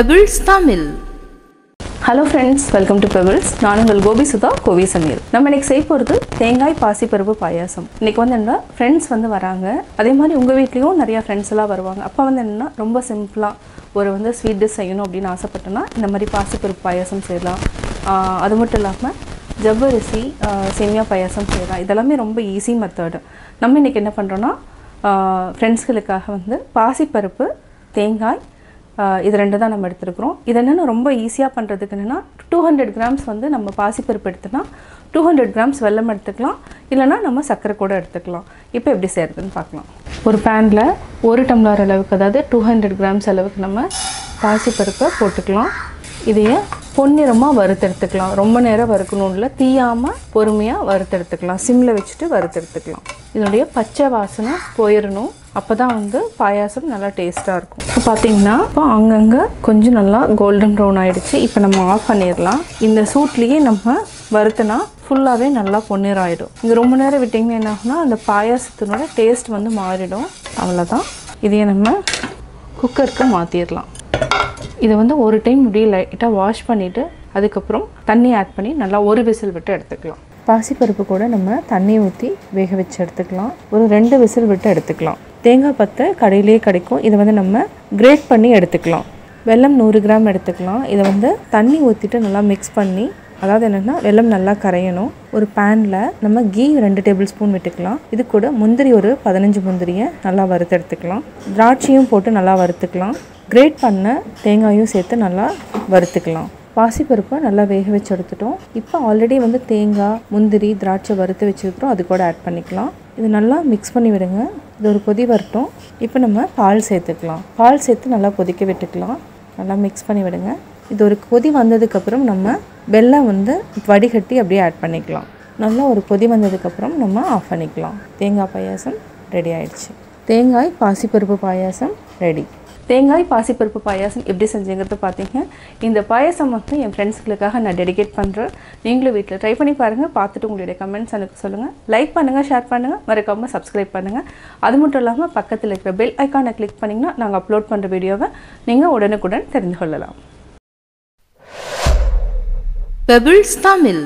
Pebbles Tamil. Hello friends, welcome to Pebbles. நான் உங்கள் கோபி சுதா கோவி சமையல். நம்ம இன்னைக்கு செய்ய போறது தேங்காய் பாசி பருப்பு பாயாசம். இன்னைக்கு வந்து என்ன ஃப்ரெண்ட்ஸ் வந்து வராங்க. அதே மாதிரி உங்க வீட்லயும் நிறைய ஃப்ரெண்ட்ஸ் எல்லாம் வருவாங்க. அப்ப வந்து என்ன ரொம்ப சிம்பிளா ஒரு வந்து ஸ்வீட் டிஷ் செய்யணும் அப்படினு ஆசைப்பட்டனா இந்த மாதிரி பாசி பருப்பு பாயாசம் செய்யலாம். அது மட்டும் இல்லாம ஜவ்வரிசி சேமியா பாயாசம் செய்யலாம். இதெல்லாம் ரொம்ப ஈஸி மெத்தட். நம்ம இன்னைக்கு என்ன பண்றோம்னா ஃப்ரெண்ட்ஸ்களுக்காக வந்து பாசி பருப்பு தேங்காய் இது ரெண்டு தான் நம்ம எடுத்துக்கிறோம். இது என்னன்னா ரொம்ப ஈஸியா பண்றதுக்கு என்னன்னா 200 grams வந்து நம்ம பாசி பருப்பு எடுத்தனா 200 grams வெல்லம் எடுத்துக்கலாம். இல்லனா நம்ம சக்கரை கூட எடுத்துக்கலாம். இப்போ எப்படி செய்யறதுன்னு பார்க்கலாம். ஒரு panல 1 டம்ளர் அளவுக்கு அதாவது 200 grams அளவுக்கு நம்ம பாசி பருப்பை போட்டுக்கலாம். இதைய பொன்னிறமா வறுத்தெடுத்துக்கலாம். ரொம்ப நேரம் வறுக்கணும் இல்ல, தீயாம பொறுமையா வறுத்தெடுத்துக்கலாம். சிம்ல வச்சிட்டு வறுத்தெடுத்துக்கலாம். இதோட பச்சை வாசனை போயிரணும். அப்பதான் வந்து பாயாசம் நல்லா டேஸ்டா இருக்கும். இப்போ பாத்தீங்கன்னா இப்போ அங்கங்க கொஞ்சம் நல்லா கோல்டன் ப்ரௌன் ஆயிடுச்சு. இப்போ நம்ம ஆஃப் பண்ணிரலாம். இந்த சூட்லயே நம்ம வறுத்தனா ஃபுல்லாவே நல்லா பொன்னிறம் ஆயிடும். இங்க ரொம்ப நேரம் விட்டீங்கன்னா என்ன ஆகும்னா அந்த பாயாசத்தோட டேஸ்ட் வந்து மாறிடும். அவ்வளவுதான். இதையே நம்ம குக்கருக்கு மாத்திரலாம். இதை வந்து ஒரு டைம் இப்படி லைட்டா வாஷ் பண்ணிட்டு அதுக்கப்புறம் தண்ணி ஆட் பண்ணி நல்லா ஒரு விசில் விட்டு எடுத்துக்கலாம். பாசிப்பருப்பு கூட நம்ம தண்ணி ஊற்றி வேக வச்சு எடுத்துக்கலாம். ஒரு 2 விசில் விட்டு எடுத்துக்கலாம். தேங்காய் பத்தை கடையிலேயே கிடைக்கும். இதை வந்து நம்ம கிரேட் பண்ணி எடுத்துக்கலாம். வெல்லம் 100 கிராம் எடுத்துக்கலாம். இதை வந்து தண்ணி ஊற்றிட்டு நல்லா மிக்ஸ் பண்ணி, அதாவது என்னென்னா வெல்லம் நல்லா கரையணும். ஒரு பேனில் நம்ம கீ 2 டேபிள் ஸ்பூன் விட்டுக்கலாம். இது கூட முந்திரி ஒரு 15 முந்திரியை நல்லா வறுத்து எடுத்துக்கலாம். திராட்சையும் போட்டு நல்லா வறுத்துக்கலாம். கிரேட் பண்ண தேங்காயும் சேர்த்து நல்லா வறுத்துக்கலாம். பாசிப்பருப்பை நல்லா வேக வச்சு எடுத்துட்டோம். இப்போ ஆல்ரெடி வந்து தேங்காய் முந்திரி திராட்சை வறுத்து வச்சுருக்கிறோம். அது கூட ஆட் பண்ணிக்கலாம். இது நல்லா மிக்ஸ் பண்ணி விடுங்க. இது ஒரு கொதி வரட்டும். இப்போ நம்ம பால் சேர்த்துக்கலாம். பால் சேர்த்து நல்லா கொதிக்க விட்டுக்கலாம். நல்லா மிக்ஸ் பண்ணி விடுங்க. இது ஒரு கொதி வந்ததுக்கப்புறம் நம்ம வெல்லம் வந்து வடிகட்டி அப்படியே ஆட் பண்ணிக்கலாம். நல்லா ஒரு கொதி வந்ததுக்கப்புறம் நம்ம ஆஃப் பண்ணிக்கலாம். தேங்காய் பாயாசம் ரெடி ஆயிடுச்சு. தேங்காய் பாசிப்பருப்பு பாயாசம் ரெடி. தேங்காய் பாசிப்பருப்பு பாயாசம் எப்படி செஞ்சீங்கிறது பார்த்தீங்க. இந்த பாயாசம் வந்து என் ஃப்ரெண்ட்ஸ்களுக்காக நான் டெடிகேட் பண்ணுறேன். நீங்களும் வீட்டில் ட்ரை பண்ணி பாருங்கள். பார்த்துட்டு உங்களுடைய கமெண்ட்ஸ் எனக்கு சொல்லுங்கள். லைக் பண்ணுங்கள், ஷேர் பண்ணுங்கள், மறக்காமல் சப்ஸ்கிரைப் பண்ணுங்கள். அது மட்டும் இல்லாமல் பக்கத்தில் இருக்கிற பெல் ஐக்கானை கிளிக் பண்ணிங்கன்னா நாங்கள் அப்லோட் பண்ணுற வீடியோவை நீங்கள் உடனுக்குடன் தெரிந்து கொள்ளலாம். Pebbles Tamil.